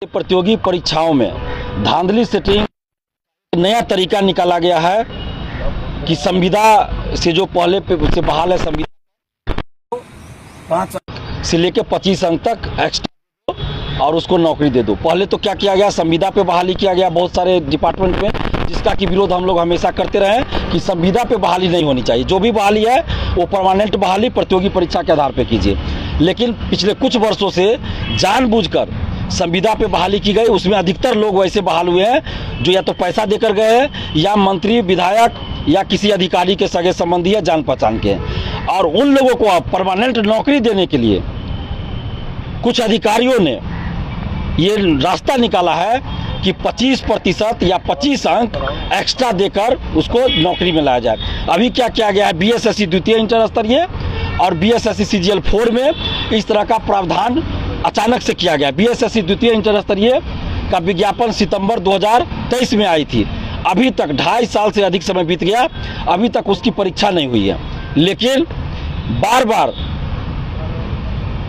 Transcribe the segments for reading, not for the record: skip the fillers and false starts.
प्रतियोगी परीक्षाओं में धांधली सेटिंग नया तरीका निकाला गया है कि संविदा से जो पहले से बहाल है, संविदा 5 अंक से लेकर 25 अंक तक एक्स्ट्रा और उसको नौकरी दे दो। पहले तो क्या किया गया, संविदा पे बहाली किया गया बहुत सारे डिपार्टमेंट में, जिसका कि विरोध हम लोग हमेशा करते रहे हैं कि संविदा पे बहाली नहीं होनी चाहिए। जो भी बहाली है वो परमानेंट बहाली प्रतियोगी परीक्षा के आधार पर कीजिए। लेकिन पिछले कुछ वर्षों से जानबूझकर संविदा पे बहाली की गई। उसमें अधिकतर लोग वैसे बहाल हुए हैं जो या तो पैसा देकर गए हैं या मंत्री विधायक या किसी अधिकारी के सगे संबंधी है, जान पहचान के। और उन लोगों को अब परमानेंट नौकरी देने के लिए कुछ अधिकारियों ने ये रास्ता निकाला है कि 25% या 25 अंक एक्स्ट्रा देकर उसको नौकरी में लाया जाए। अभी क्या किया गया है, बीएसएससी द्वितीय इंटर स्तरीय और बीएसएससी सीजीएल 4 में इस तरह का प्रावधान अचानक से किया गया। बीएसएससी द्वितीय इंटर स्तरीय का विज्ञापन सितंबर 2023 में आई थी। अभी तक 2.5 साल से अधिक समय बीत गया, अभी तक उसकी परीक्षा नहीं हुई है। लेकिन बार बार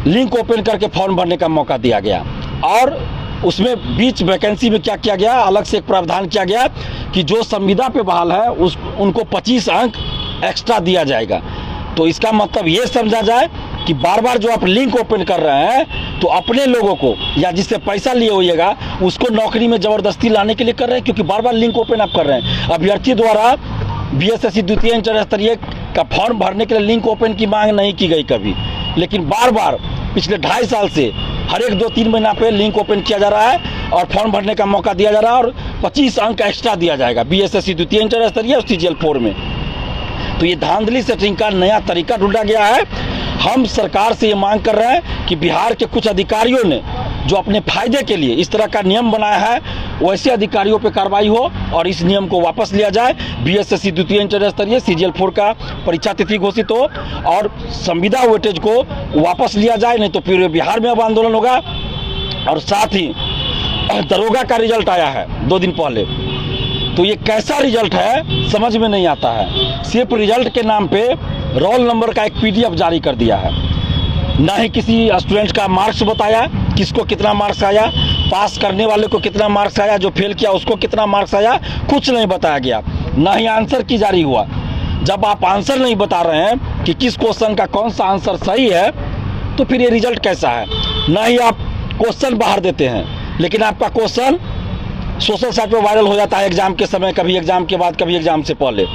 लिंक ओपन करके फॉर्म भरने का मौका दिया गया और उसमें बीच वैकेंसी में क्या किया गया, अलग से एक प्रावधान किया गया कि जो संविदा पे बहाल है उनको 25 अंक एक्स्ट्रा दिया जाएगा। तो इसका मतलब ये समझा जाए कि बार बार जो आप लिंक ओपन कर रहे हैं तो अपने लोगों को या जिससे पैसा लिए होइएगा उसको नौकरी में ज़बरदस्ती लाने के लिए कर रहे हैं, क्योंकि बार बार लिंक ओपन आप कर रहे हैं। अभ्यर्थी द्वारा बीएसएससी द्वितीय इंटर स्तरीय का फॉर्म भरने के लिए लिंक ओपन की मांग नहीं की गई कभी, लेकिन बार बार पिछले 2.5 साल से हर एक 2-3 महीना पे लिंक ओपन किया जा रहा है और फॉर्म भरने का मौका दिया जा रहा है और 25 अंक एक्स्ट्रा दिया जाएगा बीएसएससी द्वितीय इंटर स्तरीय और सीजीएल 4 में। तो ये धांधली सेटिंग का नया तरीका ढूंढा गया है। हम सरकार से ये मांग कर रहे हैं कि बिहार के कुछ अधिकारियों ने जो अपने फायदे के लिए इस तरह का नियम बनाया है, वैसे अधिकारियों पे कार्रवाई हो और इस नियम को वापस लिया जाए। बीएसएससी द्वितीय इंटर स्तरीय सीजीएल 4 का परीक्षा तिथि घोषित हो और संविदा वेटेज को वापस लिया जाए, नहीं तो फिर बिहार में अब आंदोलन होगा। और साथ ही दरोगा का रिजल्ट आया है 2 दिन पहले, तो ये कैसा रिजल्ट है समझ में नहीं आता है। सिर्फ रिजल्ट के नाम पे रोल नंबर का एक पीडीएफ जारी कर दिया है, ना ही किसी स्टूडेंट का मार्क्स बताया, किसको कितना मार्क्स आया, पास करने वाले को कितना मार्क्स आया, जो फेल किया उसको कितना मार्क्स आया, कुछ नहीं बताया गया। ना ही आंसर की जारी हुआ। जब आप आंसर नहीं बता रहे हैं कि किस क्वेश्चन का कौन सा आंसर सही है, तो फिर ये रिजल्ट कैसा है। ना ही आप क्वेश्चन बाहर देते हैं, लेकिन आपका क्वेश्चन सोशल साइट पर वायरल हो जाता है एग्जाम के समय, कभी एग्जाम के बाद, कभी एग्जाम से पहले।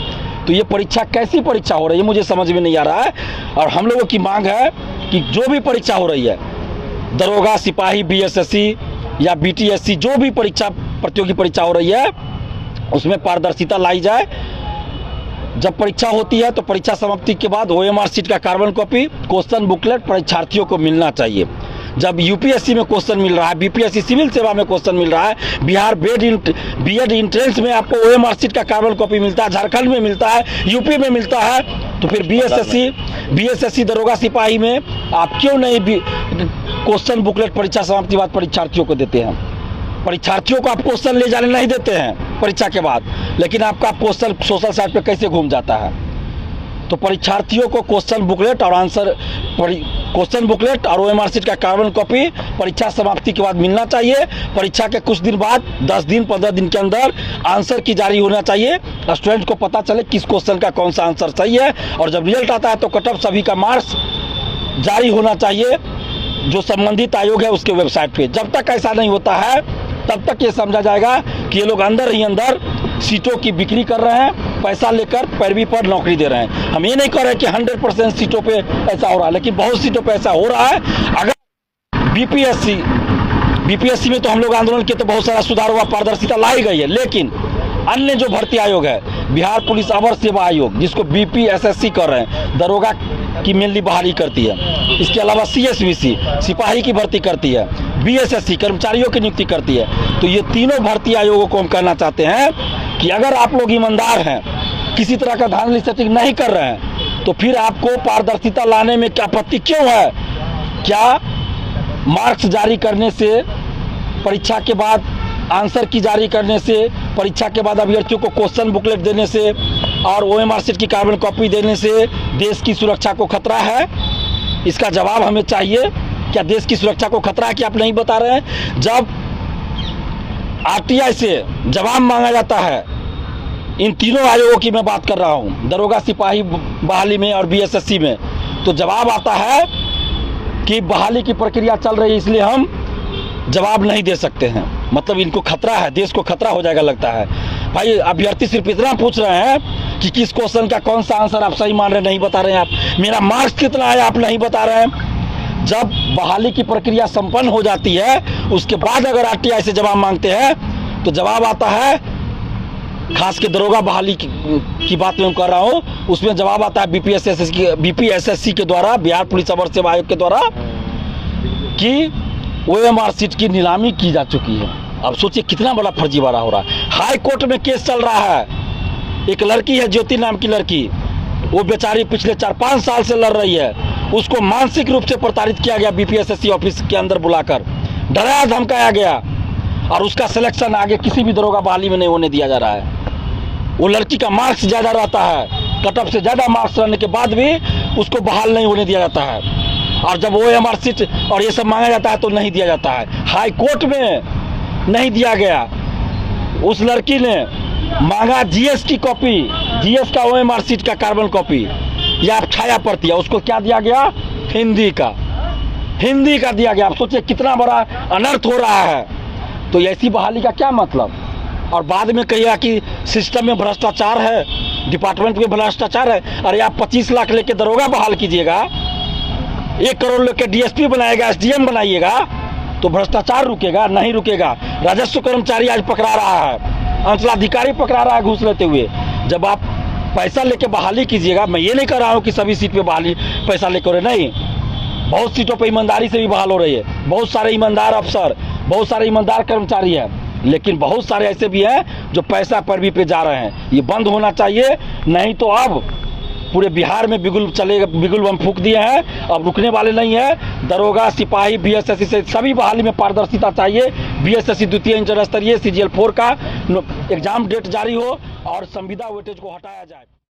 तो ये परीक्षा कैसी परीक्षा हो रही है मुझे समझ में नहीं आ रहा है। और हम लोगों की मांग है कि जो भी परीक्षा हो रही है, दरोगा, सिपाही, बीएसएससी या बीटीएससी, जो भी परीक्षा प्रतियोगी परीक्षा हो रही है उसमें पारदर्शिता लाई जाए। जब परीक्षा होती है तो परीक्षा समाप्ति के बाद ओएमआर शीट का कार्बन कॉपी, क्वेश्चन बुकलेट परीक्षार्थियों को मिलना चाहिए। जब यूपीएससी में क्वेश्चन मिल रहा है, बीपीएससी सिविल सेवा में क्वेश्चन मिल रहा है, बिहार बीएड इंट्रेंस में आपको ओएमआर शीट का कार्बन कॉपी मिलता है, झारखंड में मिलता है, यूपी में मिलता है, तो फिर बीएसएससी दरोगा सिपाही में आप क्यों नहीं क्वेश्चन बुकलेट परीक्षा समाप्ति बाद परीक्षार्थियों को देते हैं। परीक्षार्थियों को आप क्वेश्चन ले जाने नहीं देते हैं परीक्षा के बाद, लेकिन आपका क्वेश्चन सोशल साइट पे कैसे घूम जाता है। तो परीक्षार्थियों को क्वेश्चन बुकलेट और ओएमआर शीट का कार्बन कॉपी परीक्षा समाप्ति के बाद मिलना चाहिए। परीक्षा के कुछ दिन बाद 10 दिन 15 दिन के अंदर आंसर की जारी होना चाहिए, स्टूडेंट को पता चले किस क्वेश्चन का कौन सा आंसर सही है। और जब रिजल्ट आता है तो कट ऑफ सभी का मार्क्स जारी होना चाहिए जो संबंधित आयोग है उसके वेबसाइट पे। जब तक ऐसा नहीं होता है तब तक ये समझा जाएगा कि ये लोग अंदर ही अंदर सीटों की बिक्री कर रहे हैं, पैसा लेकर पैरवी पर नौकरी दे रहे हैं। हम ये नहीं कह रहे कि 100% सीटों पे ऐसा हो रहा है, लेकिन बहुत सीटों पे ऐसा हो रहा है। अगर बीपीएससी में तो हम लोग आंदोलन किए तो बहुत सारा सुधार हुआ, पारदर्शिता लाई गई है, लेकिन अन्य जो भर्ती आयोग है, बिहार पुलिस अवर सेवा आयोग जिसको बीपीएसएससी कर रहे हैं, दरोगा की मेनली बहाली करती है, इसके अलावा सीएसवीसी सिपाही की भर्ती करती है, बीएसएससी कर्मचारियों की नियुक्ति करती है। तो ये तीनों भर्ती आयोगों को हम कहना चाहते हैं कि अगर आप लोग ईमानदार हैं, किसी तरह का धांधली सेटिंग नहीं कर रहे हैं, तो फिर आपको पारदर्शिता लाने में क्या आपत्ति क्यों है। क्या मार्क्स जारी करने से, परीक्षा के बाद आंसर की जारी करने से, परीक्षा के बाद अभ्यर्थियों को क्वेश्चन बुकलेट देने से और ओएमआर शीट की कार्बन कॉपी देने से देश की सुरक्षा को खतरा है? इसका जवाब हमें चाहिए। क्या देश की सुरक्षा को खतरा है कि आप नहीं बता रहे हैं? जब आरटीआई से जवाब मांगा जाता है, इन तीनों आयोगों की मैं बात कर रहा हूँ, दरोगा सिपाही बहाली में और बीएसएससी में, तो जवाब आता है कि बहाली की प्रक्रिया चल रही है इसलिए हम जवाब नहीं दे सकते हैं। मतलब इनको खतरा है, देश को खतरा हो जाएगा लगता है। भाई अभ्यर्थी सिर्फ इतना पूछ रहे हैं कि किस क्वेश्चन का कौन सा आंसर आप सही मान रहे नहीं बता रहे हैं, आप मेरा मार्क्स कितना है आप नहीं बता रहे हैं। जब बहाली की प्रक्रिया संपन्न हो जाती है उसके बाद अगर आरटीआई से जवाब मांगते हैं तो जवाब आता है, खास के दरोगा बहाली की बात मैं कर रहा हूँ, उसमें जवाब आता है बीपीएसएससी के द्वारा, बिहार पुलिस अवर सेवा आयोग के द्वारा, कि ओएमआर सीट की नीलामी की जा चुकी है। अब सोचिए कितना बड़ा फर्जीवाड़ा हो रहा है। हाई कोर्ट में केस चल रहा है, एक लड़की है ज्योति नाम की लड़की, वो बेचारी पिछले 4-5 साल से लड़ रही है, उसको मानसिक रूप से प्रताड़ित किया गया बीपीएसएससी ऑफिस के अंदर बुलाकर, डराया धमकाया गया और उसका सिलेक्शन आगे किसी भी दरोगा बहाली में नहीं होने दिया जा रहा है। वो लड़की का मार्क्स ज़्यादा रहता है, कट ऑफ से ज़्यादा मार्क्स रहने के बाद भी उसको बहाल नहीं होने दिया जाता है, और जब ओएमआर सीट और ये सब मांगा जाता है तो नहीं दिया जाता है। हाई कोर्ट में नहीं दिया गया, उस लड़की ने मांगा जीएस की कॉपी, जीएस का ओएमआर सीट का कार्बन कॉपी या छाया प्रति, उसको क्या दिया गया, हिंदी का दिया गया। आप सोचिए कितना बड़ा अनर्थ हो रहा है। तो ऐसी बहाली का क्या मतलब, और बाद में कहिएगा कि सिस्टम में भ्रष्टाचार है, डिपार्टमेंट में भ्रष्टाचार है। अरे आप 25 लाख लेके दरोगा बहाल कीजिएगा, 1 करोड़ लेके डीएसपी बनाएगा, एसडीएम बनाइएगा, तो भ्रष्टाचार रुकेगा? नहीं रुकेगा। राजस्व कर्मचारी आज पकड़ा रहा है, अंचलाधिकारी पकड़ा रहा है घूस लेते हुए। जब आप पैसा लेके बहाली कीजिएगा, मैं ये नहीं कर रहा हूँ कि सभी सीट पे बहाली पैसा लेकर हो रहे, नहीं, बहुत सीटों पे ईमानदारी से भी बहाल हो रही है, बहुत सारे ईमानदार अफसर, बहुत सारे ईमानदार कर्मचारी हैं, लेकिन बहुत सारे ऐसे भी हैं जो पैसा पैरवी पे जा रहे हैं। ये बंद होना चाहिए, नहीं तो अब पूरे बिहार में बिगुल चलेगा, बिगुल हम फूंक दिए हैं, अब रुकने वाले नहीं है। दरोगा सिपाही बीएसएससी से सभी बहाली में पारदर्शिता चाहिए। बीएसएससी द्वितीय इंटर स्तरीय CGL 4 का एग्जाम डेट जारी हो और संविदा वेटेज को हटाया जाए।